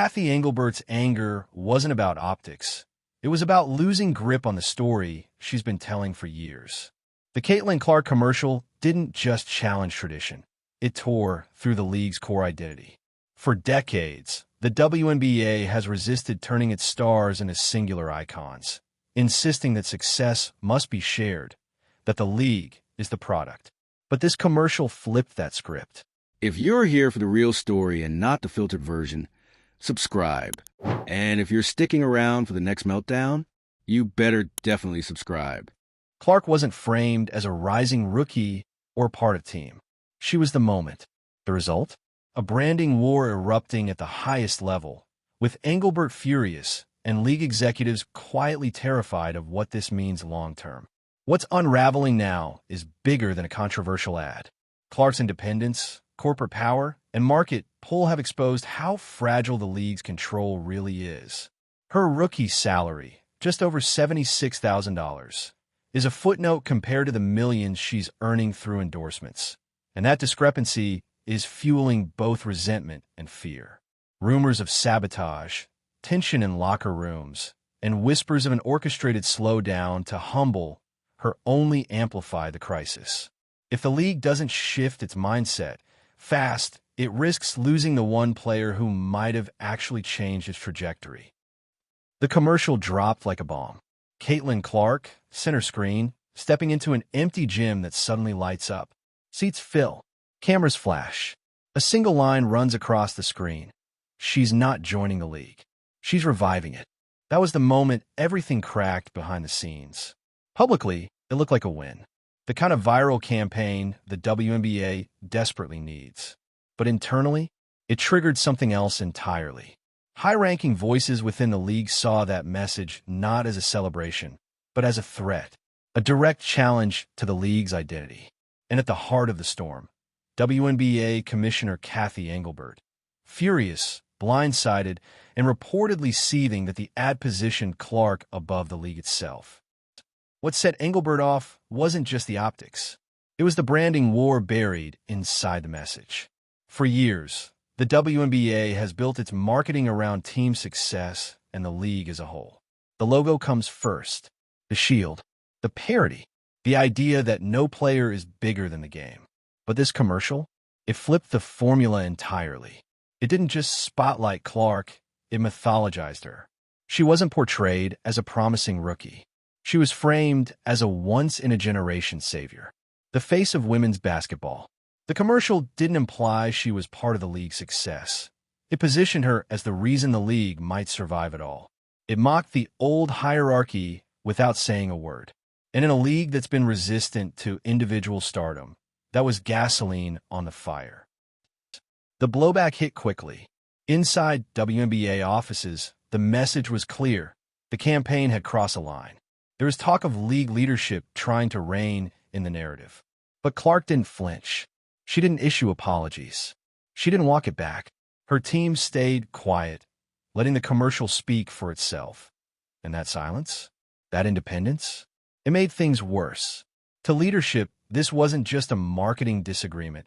Kathy Engelbert's anger wasn't about optics. It was about losing grip on the story she's been telling for years. The Caitlin Clark commercial didn't just challenge tradition. It tore through the league's core identity. For decades, the WNBA has resisted turning its stars into singular icons, insisting that success must be shared, that the league is the product. But this commercial flipped that script. If you're here for the real story and not the filtered version, subscribe. And if you're sticking around for the next meltdown, you better definitely subscribe. Clark wasn't framed as a rising rookie or part of team. She was the moment. The result? A branding war erupting at the highest level, with Engelbert furious and league executives quietly terrified of what this means long-term. What's unraveling now is bigger than a controversial ad. Clark's independence, corporate power, and market pull have exposed how fragile the league's control really is. Her rookie salary, just over $76,000, is a footnote compared to the millions she's earning through endorsements. And that discrepancy is fueling both resentment and fear. Rumors of sabotage, tension in locker rooms, and whispers of an orchestrated slowdown to humble her only amplify the crisis. If the league doesn't shift its mindset fast, it risks losing the one player who might have actually changed its trajectory. The commercial dropped like a bomb. Caitlin Clark, center screen, stepping into an empty gym that suddenly lights up. Seats fill. Cameras flash. A single line runs across the screen. She's not joining the league. She's reviving it. That was the moment everything cracked behind the scenes. Publicly, it looked like a win. The kind of viral campaign the WNBA desperately needs. But internally, it triggered something else entirely. High-ranking voices within the league saw that message not as a celebration, but as a threat, a direct challenge to the league's identity. And at the heart of the storm, WNBA Commissioner Kathy Engelbert, furious, blindsided, and reportedly seething that the ad positioned Clark above the league itself. What set Engelbert off wasn't just the optics. It was the branding war buried inside the message. For years, the WNBA has built its marketing around team success and the league as a whole. The logo comes first, the shield, the parody, the idea that no player is bigger than the game. But this commercial, it flipped the formula entirely. It didn't just spotlight Clark, it mythologized her. She wasn't portrayed as a promising rookie. She was framed as a once-in-a-generation savior, the face of women's basketball. The commercial didn't imply she was part of the league's success. It positioned her as the reason the league might survive at all. It mocked the old hierarchy without saying a word. And in a league that's been resistant to individual stardom, that was gasoline on the fire. The blowback hit quickly. Inside WNBA offices, the message was clear. The campaign had crossed a line. There was talk of league leadership trying to rein in the narrative. But Clark didn't flinch. She didn't issue apologies. She didn't walk it back. Her team stayed quiet, letting the commercial speak for itself. And that silence, that independence, it made things worse. To leadership, this wasn't just a marketing disagreement.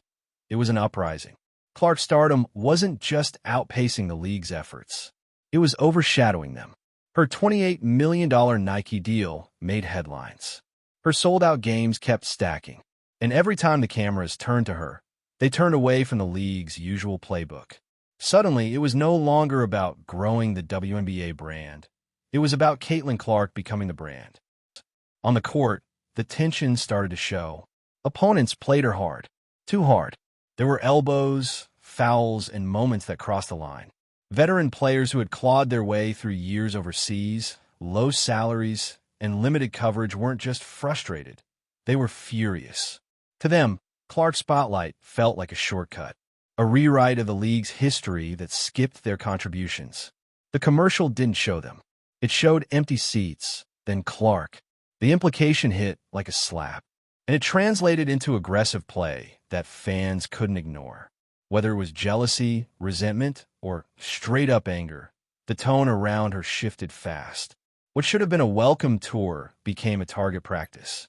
It was an uprising. Clark's stardom wasn't just outpacing the league's efforts. It was overshadowing them. Her $28 million Nike deal made headlines. Her sold-out games kept stacking. And every time the cameras turned to her, they turned away from the league's usual playbook. Suddenly, it was no longer about growing the WNBA brand. It was about Caitlin Clark becoming the brand. On the court, the tension started to show. Opponents played her hard. Too hard. There were elbows, fouls, and moments that crossed the line. Veteran players who had clawed their way through years overseas, low salaries, and limited coverage weren't just frustrated. They were furious. To them, Clark's spotlight felt like a shortcut, a rewrite of the league's history that skipped their contributions. The commercial didn't show them. It showed empty seats, then Clark. The implication hit like a slap, and it translated into aggressive play that fans couldn't ignore. Whether it was jealousy, resentment, or straight-up anger, the tone around her shifted fast. What should have been a welcome tour became a target practice.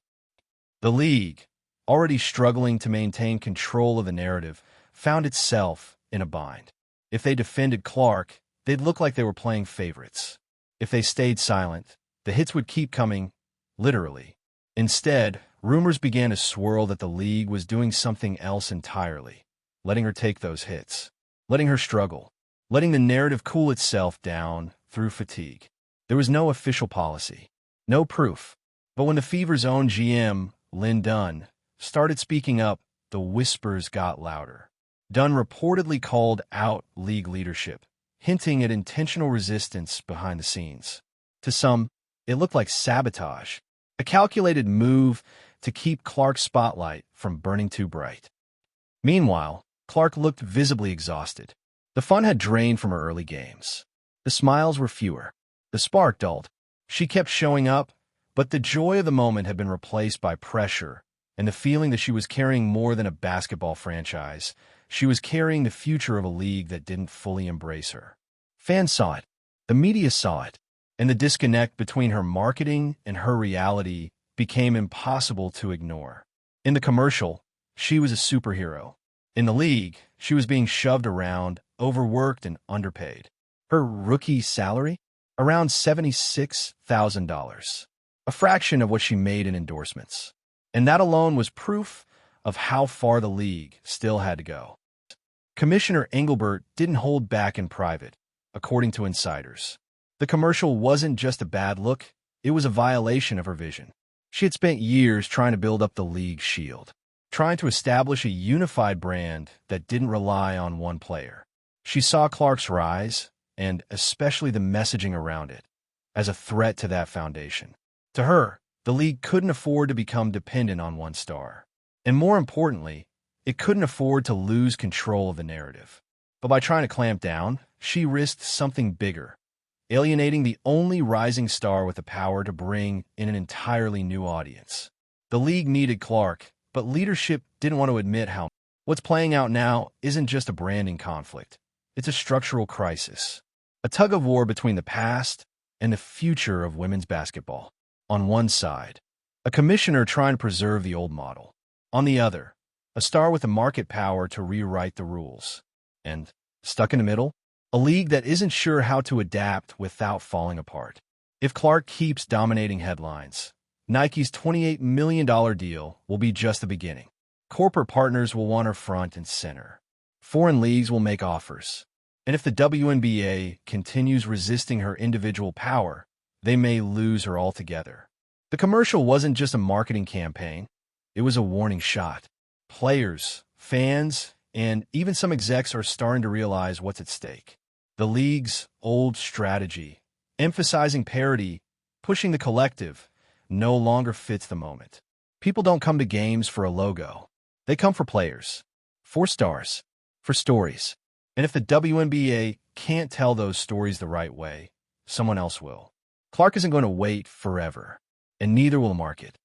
The league, already struggling to maintain control of the narrative, found itself in a bind. If they defended Clark, they'd look like they were playing favorites. If they stayed silent, the hits would keep coming, literally. Instead, rumors began to swirl that the league was doing something else entirely, letting her take those hits, letting her struggle, letting the narrative cool itself down through fatigue. There was no official policy, no proof. But when the Fever's own GM, Lynn Dunn, started speaking up, the whispers got louder. Dunn reportedly called out league leadership, hinting at intentional resistance behind the scenes. To some, it looked like sabotage, a calculated move to keep Clark's spotlight from burning too bright. Meanwhile, Clark looked visibly exhausted. The fun had drained from her early games. The smiles were fewer. The spark dulled. She kept showing up, but the joy of the moment had been replaced by pressure and the feeling that she was carrying more than a basketball franchise. She was carrying the future of a league that didn't fully embrace her. Fans saw it. The media saw it. And the disconnect between her marketing and her reality became impossible to ignore. In the commercial, she was a superhero. In the league, she was being shoved around, overworked and underpaid. Her rookie salary? Around $76,000. A fraction of what she made in endorsements. And that alone was proof of how far the league still had to go. Commissioner Engelbert didn't hold back in private, according to insiders. The commercial wasn't just a bad look, it was a violation of her vision. She had spent years trying to build up the league's shield, trying to establish a unified brand that didn't rely on one player. She saw Clark's rise, and especially the messaging around it, as a threat to that foundation. To her, the league couldn't afford to become dependent on one star. And more importantly, it couldn't afford to lose control of the narrative. But by trying to clamp down, she risked something bigger, alienating the only rising star with the power to bring in an entirely new audience. The league needed Clark, but leadership didn't want to admit how what's playing out now isn't just a branding conflict. It's a structural crisis, a tug-of-war between the past and the future of women's basketball. On one side, a commissioner trying to preserve the old model. On the other, a star with the market power to rewrite the rules. And, stuck in the middle, a league that isn't sure how to adapt without falling apart. If Clark keeps dominating headlines, Nike's $28 million deal will be just the beginning. Corporate partners will want her front and center. Foreign leagues will make offers. And if the WNBA continues resisting her individual power, they may lose her altogether. The commercial wasn't just a marketing campaign. It was a warning shot. Players, fans, and even some execs are starting to realize what's at stake. The league's old strategy, emphasizing parity, pushing the collective, no longer fits the moment. People don't come to games for a logo. They come for players, for stars, for stories. And if the WNBA can't tell those stories the right way, someone else will. Clark isn't going to wait forever, and neither will the market.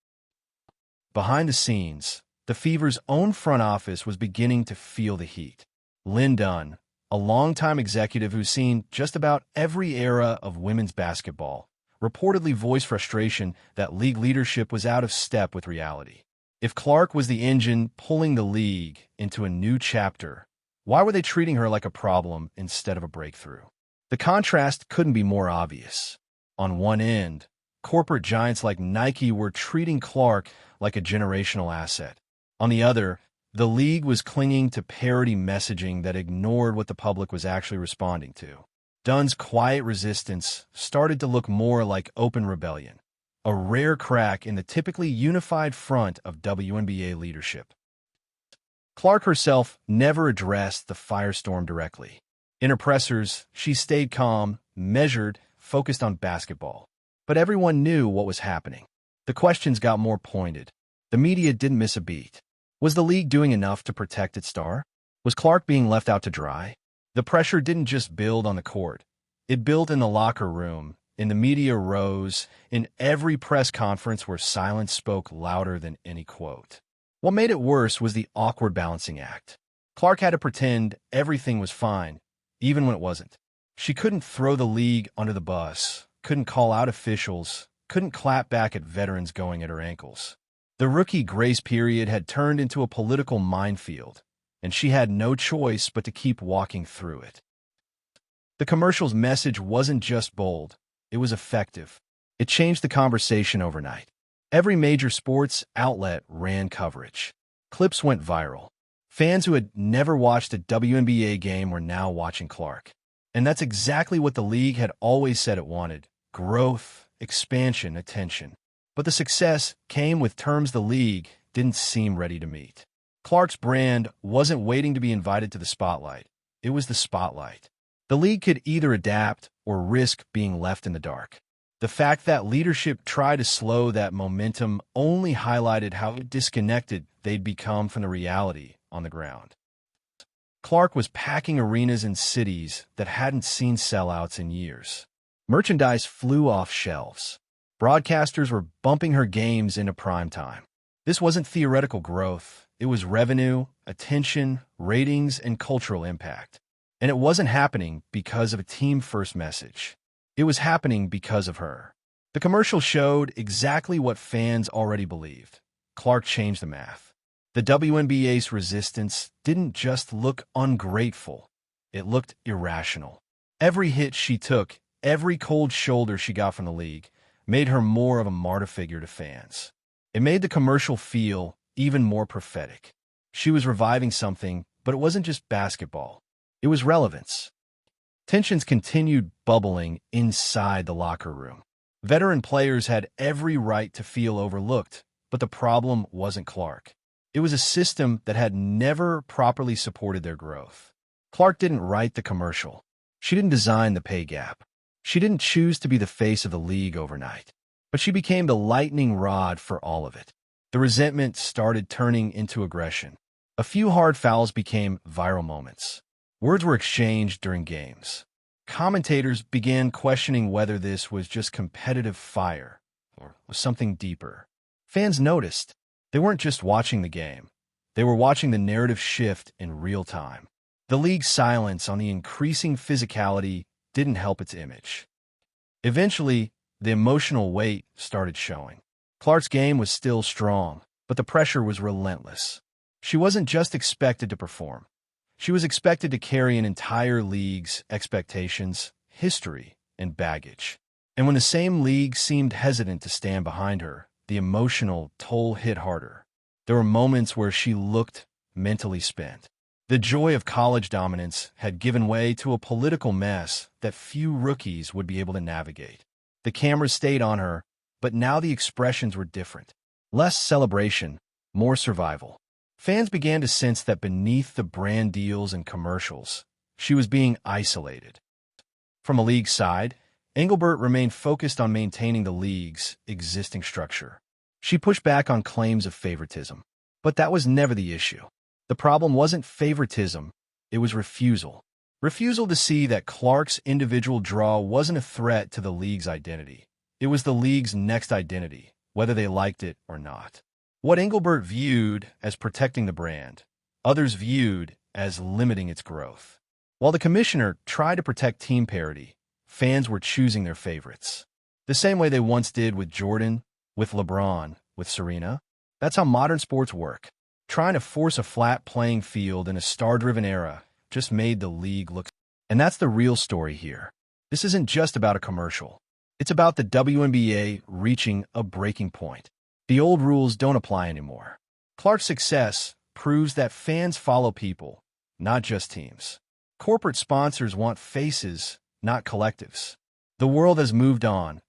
Behind the scenes, the Fever's own front office was beginning to feel the heat. Lynn Dunn, a longtime executive who's seen just about every era of women's basketball, reportedly voiced frustration that league leadership was out of step with reality. If Clark was the engine pulling the league into a new chapter, why were they treating her like a problem instead of a breakthrough? The contrast couldn't be more obvious. On one end, corporate giants like Nike were treating Clark like a generational asset. On the other, the league was clinging to parody messaging that ignored what the public was actually responding to. Dunn's quiet resistance started to look more like open rebellion, a rare crack in the typically unified front of WNBA leadership. Clark herself never addressed the firestorm directly. In her pressers, she stayed calm, measured, focused on basketball. But everyone knew what was happening. The questions got more pointed. The media didn't miss a beat. Was the league doing enough to protect its star? Was Clark being left out to dry? The pressure didn't just build on the court. It built in the locker room, in the media rows, in every press conference where silence spoke louder than any quote. What made it worse was the awkward balancing act. Clark had to pretend everything was fine, even when it wasn't. She couldn't throw the league under the bus, couldn't call out officials, couldn't clap back at veterans going at her ankles. The rookie grace period had turned into a political minefield, and she had no choice but to keep walking through it. The commercial's message wasn't just bold, it was effective. It changed the conversation overnight. Every major sports outlet ran coverage. Clips went viral. Fans who had never watched a WNBA game were now watching Clark. And that's exactly what the league had always said it wanted: growth, expansion, attention. But the success came with terms the league didn't seem ready to meet. Clark's brand wasn't waiting to be invited to the spotlight. It was the spotlight. The league could either adapt or risk being left in the dark. The fact that leadership tried to slow that momentum only highlighted how disconnected they'd become from the reality on the ground. Clark was packing arenas in cities that hadn't seen sellouts in years. Merchandise flew off shelves. Broadcasters were bumping her games into prime time. This wasn't theoretical growth. It was revenue, attention, ratings, and cultural impact. And it wasn't happening because of a team-first message. It was happening because of her. The commercial showed exactly what fans already believed. Clark changed the math. The WNBA's resistance didn't just look ungrateful. It looked irrational. Every hit she took, every cold shoulder she got from the league, made her more of a martyr figure to fans. It made the commercial feel even more prophetic. She was reviving something, but it wasn't just basketball. It was relevance. Tensions continued bubbling inside the locker room. Veteran players had every right to feel overlooked, but the problem wasn't Clark. It was a system that had never properly supported their growth. Clark didn't write the commercial. She didn't design the pay gap. She didn't choose to be the face of the league overnight. But she became the lightning rod for all of it. The resentment started turning into aggression. A few hard fouls became viral moments. Words were exchanged during games. Commentators began questioning whether this was just competitive fire or was something deeper. Fans noticed. They weren't just watching the game. They were watching the narrative shift in real time. The league's silence on the increasing physicality didn't help its image. Eventually, the emotional weight started showing. Clark's game was still strong, but the pressure was relentless. She wasn't just expected to perform. She was expected to carry an entire league's expectations, history, and baggage. And when the same league seemed hesitant to stand behind her, the emotional toll hit harder. There were moments where she looked mentally spent. The joy of college dominance had given way to a political mess that few rookies would be able to navigate. The cameras stayed on her, but now the expressions were different. Less celebration, more survival. Fans began to sense that beneath the brand deals and commercials, she was being isolated. From a league side, Engelbert remained focused on maintaining the league's existing structure. She pushed back on claims of favoritism. But that was never the issue. The problem wasn't favoritism, it was refusal. Refusal to see that Clark's individual draw wasn't a threat to the league's identity. It was the league's next identity, whether they liked it or not. What Engelbert viewed as protecting the brand, others viewed as limiting its growth. While the commissioner tried to protect team parity, fans were choosing their favorites. The same way they once did with Jordan, with LeBron, with Serena. That's how modern sports work. Trying to force a flat playing field in a star-driven era just made the league look. And that's the real story here. This isn't just about a commercial. It's about the WNBA reaching a breaking point. The old rules don't apply anymore. Clark's success proves that fans follow people, not just teams. Corporate sponsors want faces, not collectives. The world has moved on,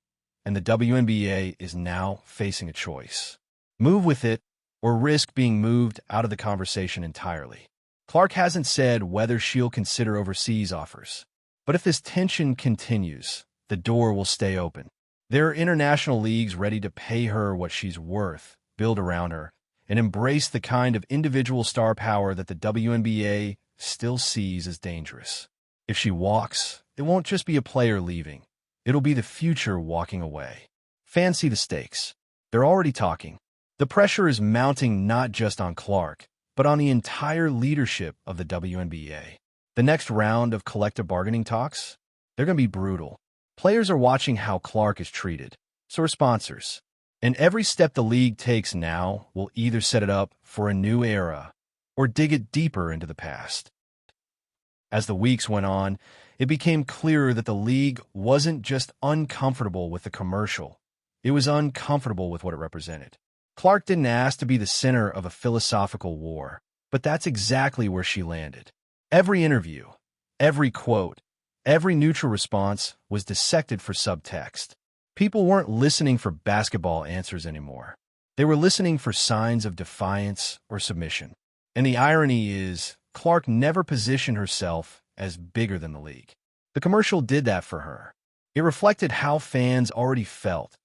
and the WNBA is now facing a choice. Move with it, or risk being moved out of the conversation entirely. Clark hasn't said whether she'll consider overseas offers. But if this tension continues, the door will stay open. There are international leagues ready to pay her what she's worth, build around her, and embrace the kind of individual star power that the WNBA still sees as dangerous. If she walks, it won't just be a player leaving. It'll be the future walking away. Fans see the stakes. They're already talking. The pressure is mounting not just on Clark, but on the entire leadership of the WNBA. The next round of collective bargaining talks, they're going to be brutal. Players are watching how Clark is treated, so are sponsors. And every step the league takes now will either set it up for a new era or dig it deeper into the past. As the weeks went on, it became clearer that the league wasn't just uncomfortable with the commercial. It was uncomfortable with what it represented. Clark didn't ask to be the center of a philosophical war, but that's exactly where she landed. Every interview, every quote, every neutral response was dissected for subtext. People weren't listening for basketball answers anymore. They were listening for signs of defiance or submission. And the irony is, Clark never positioned herself as bigger than the league. The commercial did that for her. It reflected how fans already felt,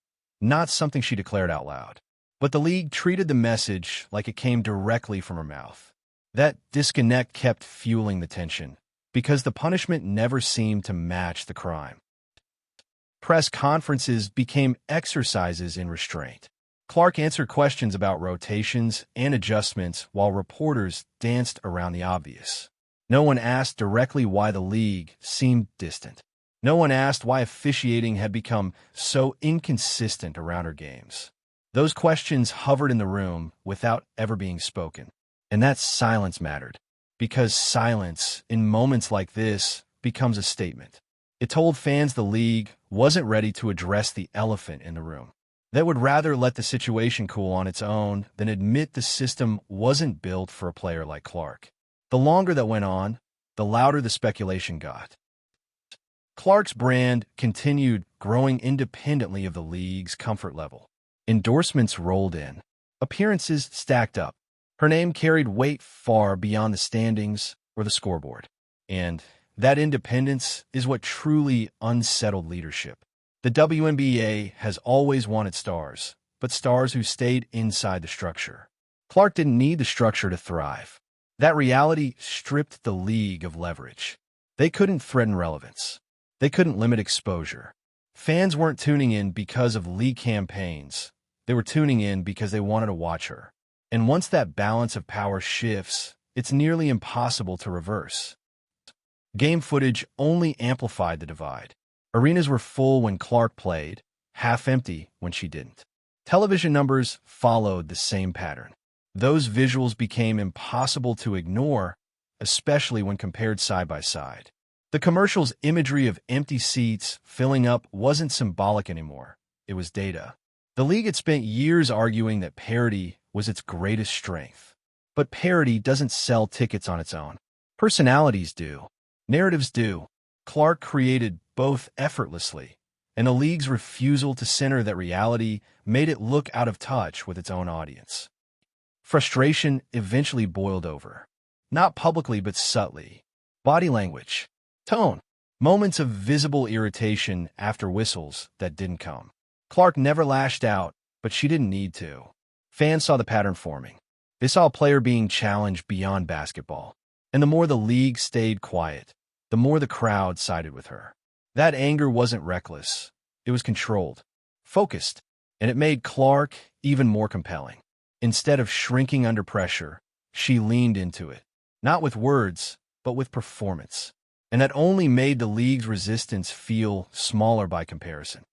not something she declared out loud. But the league treated the message like it came directly from her mouth. That disconnect kept fueling the tension, because the punishment never seemed to match the crime. Press conferences became exercises in restraint. Clark answered questions about rotations and adjustments while reporters danced around the obvious. No one asked directly why the league seemed distant. No one asked why officiating had become so inconsistent around her games. Those questions hovered in the room without ever being spoken. And that silence mattered, because silence, in moments like this, becomes a statement. It told fans the league wasn't ready to address the elephant in the room. They would rather let the situation cool on its own than admit the system wasn't built for a player like Clark. The longer that went on, the louder the speculation got. Clark's brand continued growing independently of the league's comfort level. Endorsements rolled in. Appearances stacked up. Her name carried weight far beyond the standings or the scoreboard. And that independence is what truly unsettled leadership. The WNBA has always wanted stars, but stars who stayed inside the structure. Clark didn't need the structure to thrive. That reality stripped the league of leverage. They couldn't threaten relevance. They couldn't limit exposure. Fans weren't tuning in because of league campaigns. They were tuning in because they wanted to watch her. And once that balance of power shifts, it's nearly impossible to reverse. Game footage only amplified the divide. Arenas were full when Clark played, half empty when she didn't. Television numbers followed the same pattern. Those visuals became impossible to ignore, especially when compared side by side. The commercial's imagery of empty seats filling up wasn't symbolic anymore. It was data. The league had spent years arguing that parity was its greatest strength. But parity doesn't sell tickets on its own. Personalities do. Narratives do. Clark created both effortlessly, and the league's refusal to center that reality made it look out of touch with its own audience. Frustration eventually boiled over. Not publicly, but subtly. Body language. Tone. Moments of visible irritation after whistles that didn't come. Clark never lashed out, but she didn't need to. Fans saw the pattern forming. They saw a player being challenged beyond basketball. And the more the league stayed quiet, the more the crowd sided with her. That anger wasn't reckless. It was controlled, focused, and it made Clark even more compelling. Instead of shrinking under pressure, she leaned into it, not with words, but with performance. And that only made the league's resistance feel smaller by comparison.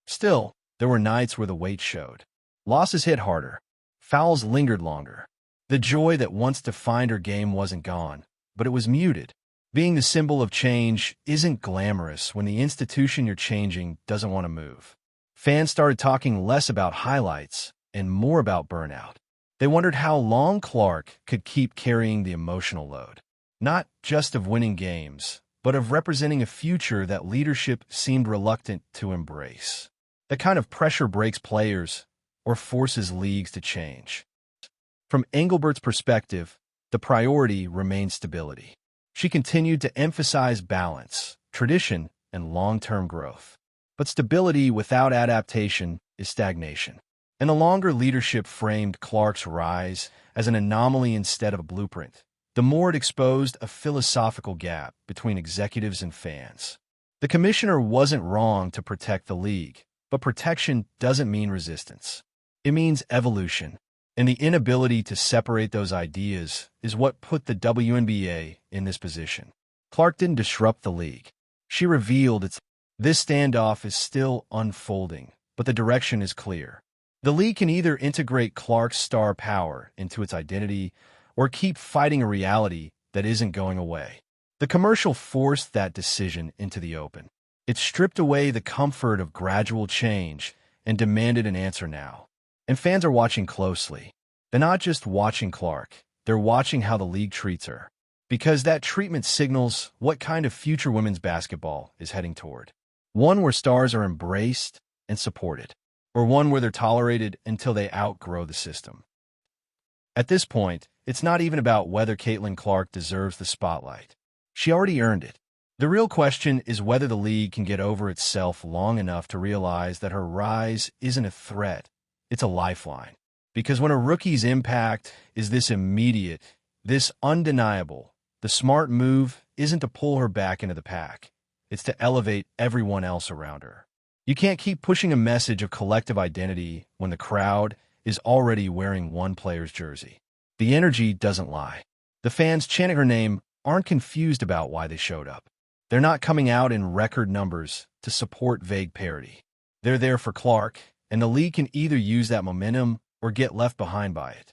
Still, there were nights where the weight showed. Losses hit harder. Fouls lingered longer. The joy that once defined her game wasn't gone, but it was muted. Being the symbol of change isn't glamorous when the institution you're changing doesn't want to move. Fans started talking less about highlights and more about burnout. They wondered how long Clark could keep carrying the emotional load, not just of winning games, but of representing a future that leadership seemed reluctant to embrace. The kind of pressure breaks players or forces leagues to change. From Engelbert's perspective, the priority remained stability. She continued to emphasize balance, tradition, and long-term growth. But stability without adaptation is stagnation. And the longer leadership framed Clark's rise as an anomaly instead of a blueprint, the more it exposed a philosophical gap between executives and fans. The commissioner wasn't wrong to protect the league, but protection doesn't mean resistance. It means evolution. And the inability to separate those ideas is what put the WNBA in this position. Clark didn't disrupt the league. She revealed its. This standoff is still unfolding, but the direction is clear. The league can either integrate Clark's star power into its identity or keep fighting a reality that isn't going away. The The commercial forced that decision into the open. It stripped away the comfort of gradual change and demanded an answer now. And fans are watching closely. They're not just watching Clark, they're watching how the league treats her. Because that treatment signals what kind of future women's basketball is heading toward. One where stars are embraced and supported, or one where they're tolerated until they outgrow the system. At this point, it's not even about whether Caitlin Clark deserves the spotlight. She already earned it. The real question is whether the league can get over itself long enough to realize that her rise isn't a threat, it's a lifeline. Because when a rookie's impact is this immediate, this undeniable, the smart move isn't to pull her back into the pack. It's to elevate everyone else around her. You can't keep pushing a message of collective identity when the crowd is already wearing one player's jersey. The energy doesn't lie. The fans chanting her name aren't confused about why they showed up. They're not coming out in record numbers to support vague parody. They're there for Clark, and the league can either use that momentum or get left behind by it.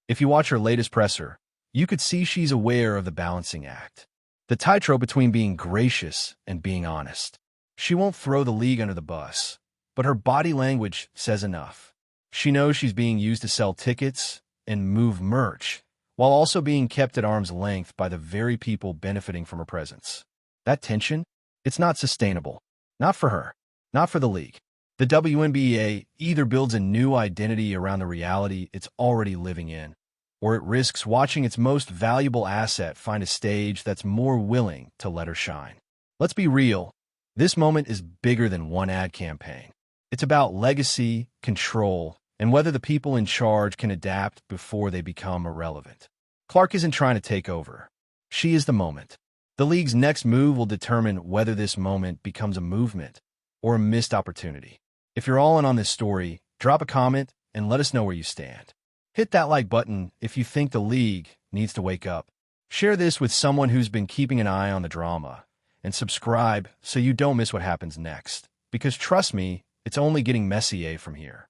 If you watch her latest presser, you could see she's aware of the balancing act. The tightrope between being gracious and being honest. She won't throw the league under the bus, but her body language says enough. She knows she's being used to sell tickets and move merch, while also being kept at arm's length by the very people benefiting from her presence. That tension, it's not sustainable. Not for her. Not for the league. The WNBA either builds a new identity around the reality it's already living in, or it risks watching its most valuable asset find a stage that's more willing to let her shine. Let's be real. This moment is bigger than one ad campaign. It's about legacy, control, and whether the people in charge can adapt before they become irrelevant. Clark isn't trying to take over. She is the moment. The league's next move will determine whether this moment becomes a movement or a missed opportunity. If you're all in on this story, drop a comment and let us know where you stand. Hit that like button if you think the league needs to wake up. Share this with someone who's been keeping an eye on the drama. And subscribe so you don't miss what happens next. Because trust me, it's only getting messier from here.